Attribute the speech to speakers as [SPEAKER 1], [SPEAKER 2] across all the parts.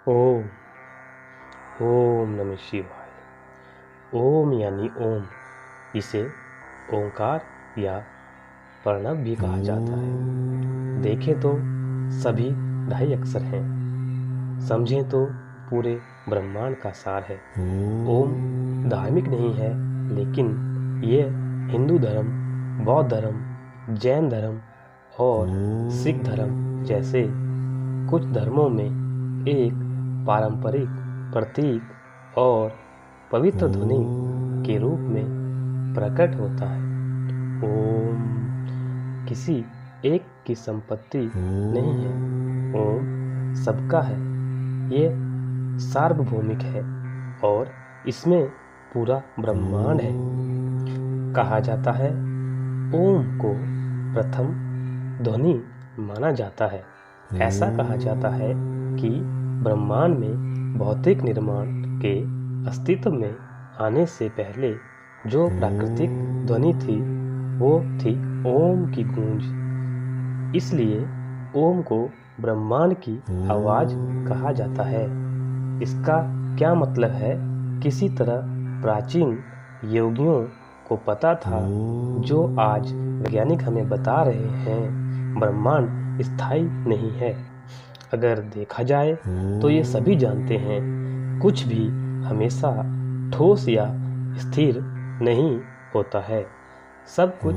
[SPEAKER 1] ओम। ओम नमः शिवाय। ओम यानी ओम, इसे ओंकार या प्रणव भी कहा जाता है। देखें तो सभी ढाई अक्षर हैं, समझें तो पूरे ब्रह्मांड का सार है। ओम धार्मिक नहीं है, लेकिन ये हिंदू धर्म, बौद्ध धर्म, जैन धर्म और सिख धर्म जैसे कुछ धर्मों में एक पारंपरिक प्रतीक और पवित्र ध्वनि के रूप में प्रकट होता है। ओम किसी एक की संपत्ति नहीं है, ओम सबका है। ये सार्वभौमिक है और इसमें पूरा ब्रह्मांड है। कहा जाता है ओम को प्रथम ध्वनि माना जाता है। ऐसा कहा जाता है कि ब्रह्मांड में भौतिक निर्माण के अस्तित्व में आने से पहले जो प्राकृतिक ध्वनि थी वो थी ओम की गूंज। इसलिए ओम को ब्रह्मांड की आवाज कहा जाता है। इसका क्या मतलब है? किसी तरह प्राचीन योगियों को पता था, जो आज वैज्ञानिक हमें बता रहे हैं, ब्रह्मांड स्थायी नहीं है। अगर देखा जाए तो ये सभी जानते हैं, कुछ भी हमेशा ठोस या स्थिर नहीं होता है। सब कुछ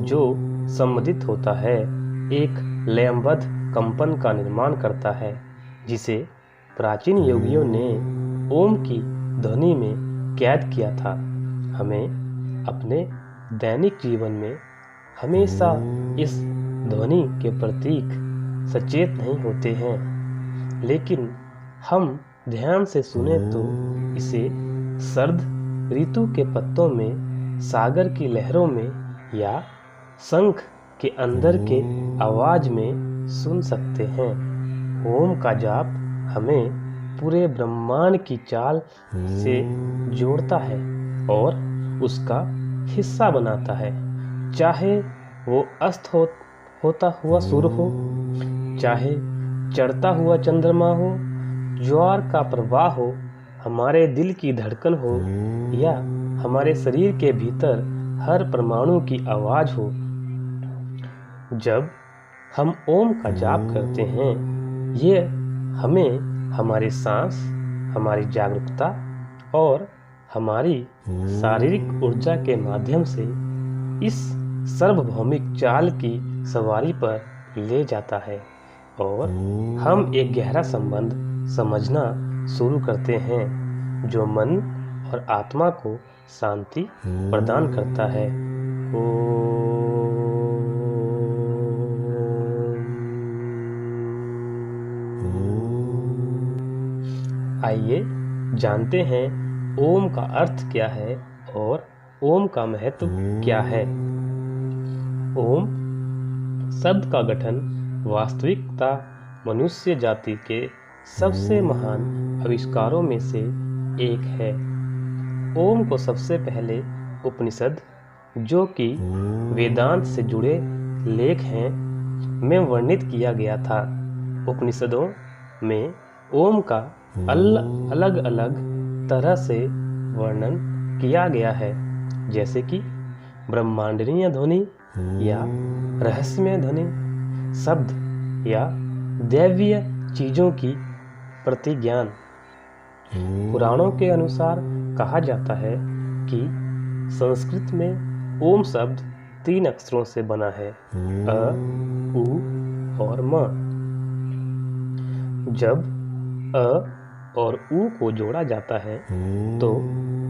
[SPEAKER 1] जो संबंधित होता है एक लयबद्ध कंपन का निर्माण करता है, जिसे प्राचीन योगियों ने ओम की ध्वनि में कैद किया था। हमें अपने दैनिक जीवन में हमेशा इस ध्वनि के प्रतीक सचेत नहीं होते हैं, लेकिन हम ध्यान से सुने तो इसे सर्द ऋतु के पत्तों में, सागर की लहरों में या शंख के अंदर के आवाज में सुन सकते हैं। ओम का जाप हमें पूरे ब्रह्मांड की चाल से जोड़ता है और उसका हिस्सा बनाता है। चाहे वो अस्त होता हुआ सूर्य हो, चाहे चढ़ता हुआ चंद्रमा हो, ज्वार का प्रवाह हो, हमारे दिल की धड़कन हो या हमारे शरीर के भीतर हर परमाणु की आवाज हो। जब हम ओम का जाप करते हैं, ये हमें हमारे सांस, हमारी जागरूकता और हमारी शारीरिक ऊर्जा के माध्यम से इस सार्वभौमिक चाल की सवारी पर ले जाता है और हम एक गहरा संबंध समझना शुरू करते हैं, जो मन और आत्मा को शांति प्रदान करता है। आइए जानते हैं ओम का अर्थ क्या है और ओम का महत्व क्या है। ओम शब्द का गठन वास्तविकता मनुष्य जाति के सबसे महान आविष्कारों में से एक है। ओम को सबसे पहले उपनिषद, जो कि वेदांत से जुड़े लेख हैं, में वर्णित किया गया था। उपनिषदों में ओम का अलग अलग तरह से वर्णन किया गया है, जैसे कि ब्रह्मांडीय ध्वनि या रहस्यमय ध्वनि, शब्द या दैवीय चीजों की प्रतिज्ञान। पुराणों के अनुसार कहा जाता है कि संस्कृत में ओम शब्द 3 अक्षरों से बना है, अ, उ और म। जब अ और उ को जोड़ा जाता है तो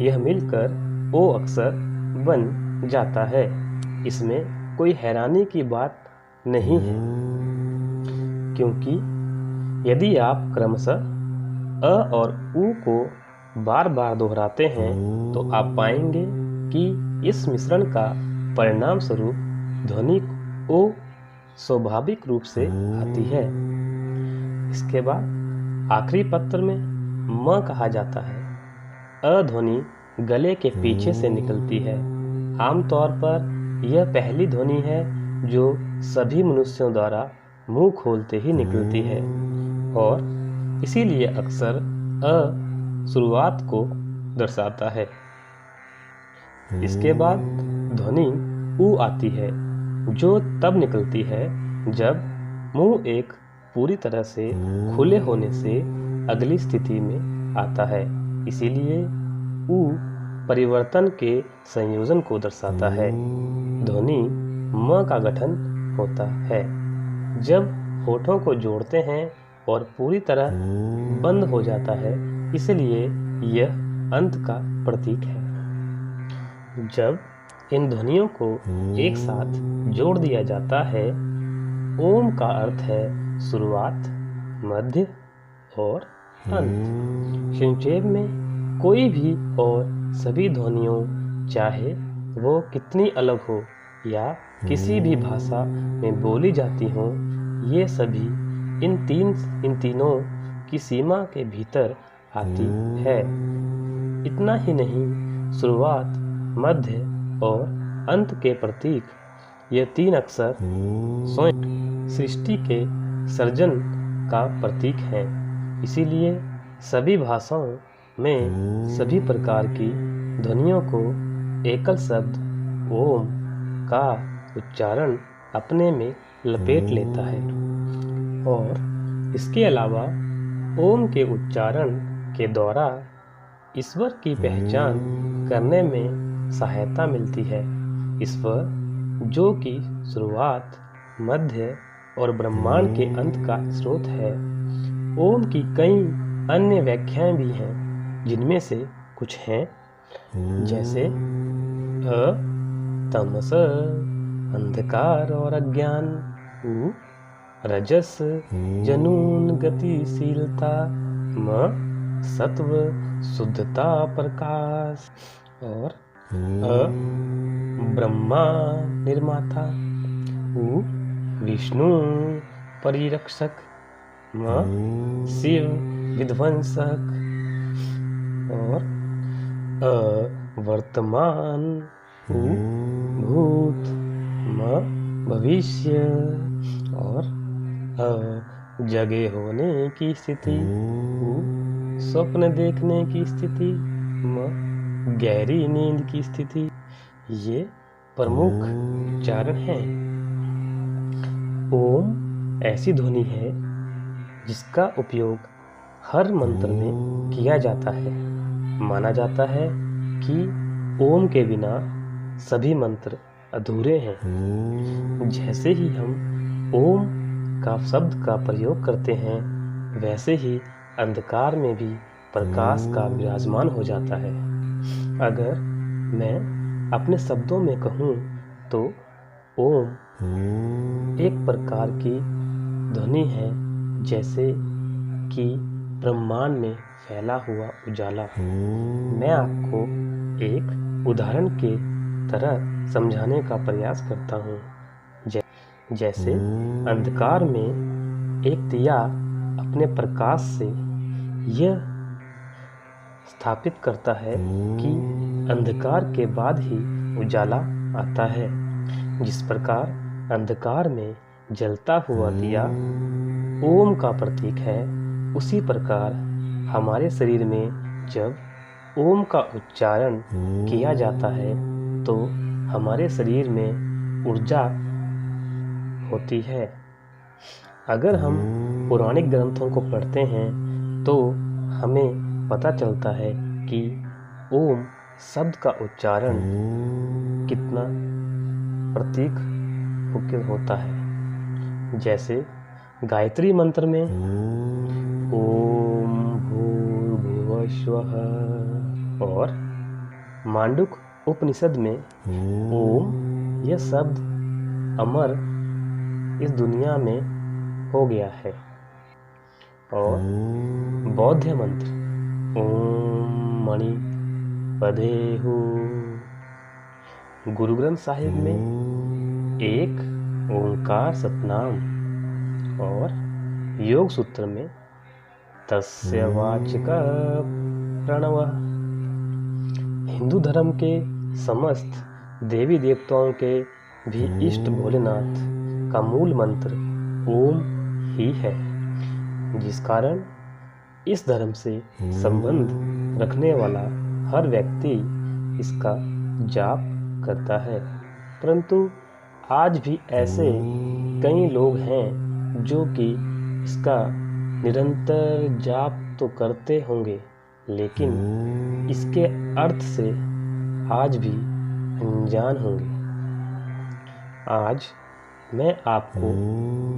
[SPEAKER 1] यह मिलकर ओ अक्षर बन जाता है। इसमें कोई हैरानी की बात नहीं है, क्योंकि यदि आप क्रमशः अ और उ को बार बार दोहराते हैं तो आप पाएंगे कि इस मिश्रण का परिणाम स्वरूप ध्वनि ओ स्वाभाविक रूप से आती है। इसके बाद आखिरी पत्र में म कहा जाता है। अ ध्वनि गले के पीछे से निकलती है। आमतौर पर यह पहली ध्वनि है जो सभी मनुष्यों द्वारा मुंह खोलते ही निकलती है और इसीलिए अक्सर अ शुरुआत को दर्शाता है। इसके बाद ध्वनि ऊ आती है, जो तब निकलती है जब मुंह एक पूरी तरह से खुले होने से अगली स्थिति में आता है। इसीलिए ऊ परिवर्तन के संयोजन को दर्शाता है। ध्वनि म का गठन होता है जब होठों को जोड़ते हैं और पूरी तरह बंद हो जाता है, इसलिए यह अंत का प्रतीक है। जब इन ध्वनियों को एक साथ जोड़ दिया जाता है, ओम का अर्थ है शुरुआत, मध्य और अंत। संक्षेप में कोई भी और सभी ध्वनियों, चाहे वो कितनी अलग हो या किसी भी भाषा में बोली जाती हो, ये सभी इन तीनों की सीमा के भीतर आती है। इतना ही नहीं, शुरुआत, मध्य और अंत के प्रतीक ये तीन अक्षर स्वयं सृष्टि के सर्जन का प्रतीक है। इसीलिए सभी भाषाओं में सभी प्रकार की ध्वनियों को एकल शब्द ओम का उच्चारण अपने में लपेट लेता है। और इसके अलावा ओम के उच्चारण के द्वारा ईश्वर की पहचान करने में सहायता मिलती है। ईश्वर, जो कि शुरुआत, मध्य और ब्रह्मांड के अंत का स्रोत है। ओम की कई अन्य व्याख्याएं भी हैं, जिनमें से कुछ हैं जैसे तमस, अंधकार और अज्ञान, रजस, जनून, गतिशीलता, सत्व, शुद्धता, प्रकाश, और ब्रह्मा, निर्माता, विष्णु, परिरक्षक, शिव, विध्वंसक, और वर्तमान, भूत, भविष्य, और जगे होने की स्थिति, स्वप्न देखने की स्थिति, गहरी नींद की स्थिति। ये प्रमुख उच्चारण हैं। ओम ऐसी ध्वनि है जिसका उपयोग हर मंत्र में किया जाता है। माना जाता है कि ओम के बिना सभी मंत्र अधूरे हैं। जैसे ही हम ओम का शब्द का प्रयोग करते हैं, वैसे ही अंधकार में भी प्रकाश का विराजमान हो जाता है। अगर मैं अपने शब्दों में कहूँ तो ओम एक प्रकार की ध्वनि है, जैसे कि ब्रह्मांड में फैला हुआ उजाला। मैं आपको एक उदाहरण के तरह समझाने का प्रयास करता हूँ। जैसे अंधकार में एक दिया अपने प्रकाश से यह स्थापित करता है कि अंधकार के बाद ही उजाला आता है। जिस प्रकार अंधकार में जलता हुआ दिया ओम का प्रतीक है, उसी प्रकार हमारे शरीर में जब ओम का उच्चारण किया जाता है तो हमारे शरीर में ऊर्जा होती है। अगर हम पौराणिक ग्रंथों को पढ़ते हैं तो हमें पता चलता है कि ओम शब्द का उच्चारण कितना प्रतीक होता है। जैसे गायत्री मंत्र में ओम भूर्भुवः स्वः, और मांडुक उपनिषद में ओम यह शब्द अमर इस दुनिया में हो गया है। और बौद्ध मंत्र ओम मणि पदेहु, गुरु ग्रंथ साहिब में एक ओंकार सतनाम, और योग सूत्र में तस्य वाचक प्रणवः। हिंदू धर्म के समस्त देवी देवताओं के भी इष्ट भोलेनाथ का मूल मंत्र ओम ही है, जिस कारण इस धर्म से संबंध रखने वाला हर व्यक्ति इसका जाप करता है, परंतु आज भी ऐसे कई लोग हैं जो कि इसका निरंतर जाप तो करते होंगे, लेकिन इसके अर्थ से आज भी अनजान होंगे। आज मैं आपको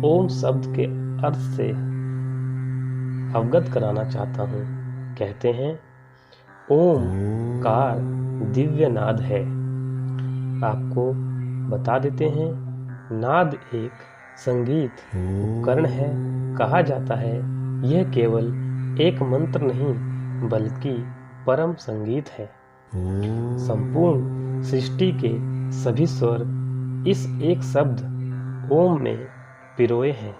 [SPEAKER 1] ओम शब्द के अर्थ से अवगत कराना चाहता हूँ। कहते हैं ओम कार दिव्य नाद है। आपको बता देते हैं, नाद एक संगीत उपकरण है। कहा जाता है यह केवल एक मंत्र नहीं बल्कि परम संगीत है। संपूर्ण सृष्टि के सभी स्वर इस एक शब्द ओम में पिरोए हैं।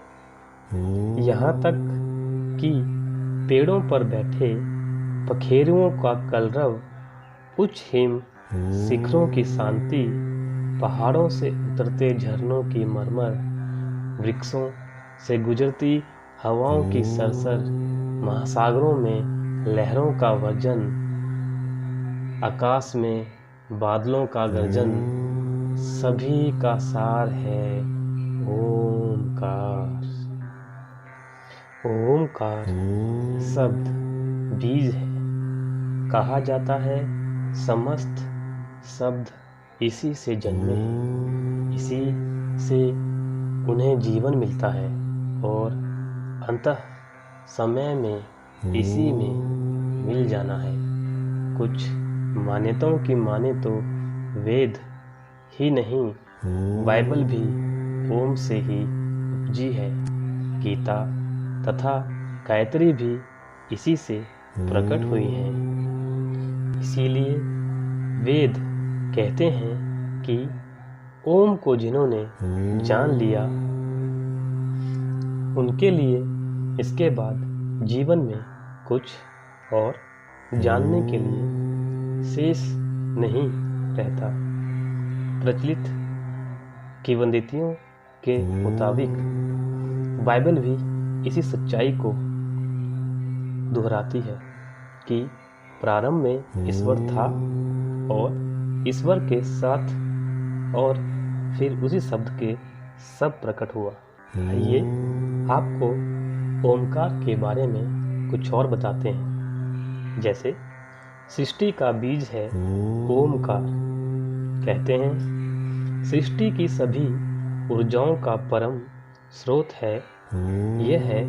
[SPEAKER 1] यहाँ तक कि पेड़ों पर बैठे पखेरुओं का कलरव, उच्च हिम शिखरों की शांति, पहाड़ों से उतरते झरनों की मरमर, वृक्षों से गुजरती हवाओं की सरसर, महासागरों में लहरों का वजन, आकाश में बादलों का गर्जन, सभी का सार है ओमकार। ओमकार शब्द बीज है। कहा जाता है समस्त शब्द इसी से जन्मे हैं, इसी से उन्हें जीवन मिलता है और अंतः समय में इसी में मिल जाना है। कुछ मान्यताओं की माने तो वेद ही नहीं, बाइबल भी ओम से ही उपजी है। गीता तथा गायत्री भी इसी से प्रकट हुई हैं। इसीलिए वेद कहते हैं कि ओम को जिन्होंने जान लिया उनके लिए इसके बाद जीवन में कुछ और जानने के लिए शेष नहीं रहता। प्रचलित किंवदंतियों के मुताबिक बाइबल भी इसी सच्चाई को दोहराती है कि प्रारंभ में ईश्वर था और ईश्वर के साथ और फिर उसी शब्द के सब प्रकट हुआ। आइए आपको ओमकार के बारे में कुछ और बताते हैं। जैसे सृष्टि का बीज है ओमकार। कहते हैं सृष्टि की सभी ऊर्जाओं का परम स्रोत है, यह है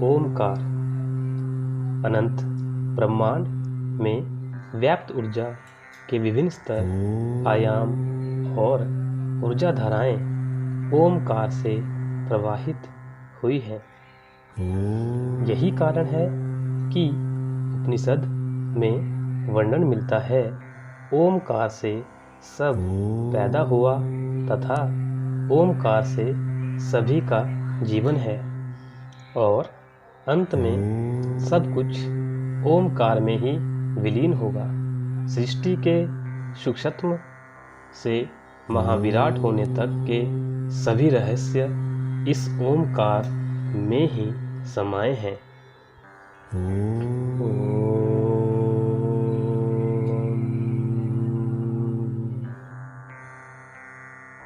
[SPEAKER 1] ओमकार। अनंत ब्रह्मांड में व्याप्त ऊर्जा के विभिन्न स्तर, आयाम और ऊर्जा धाराएं ओमकार से प्रवाहित हुई है। यही कारण है कि उपनिषद में वर्णन मिलता है ओमकार से सब पैदा हुआ तथा ओमकार से सभी का जीवन है और अंत में सब कुछ ओमकार में ही विलीन होगा। सृष्टि के सूक्ष्म से महाविराट होने तक के सभी रहस्य इस ओमकार में ही समाये हैं।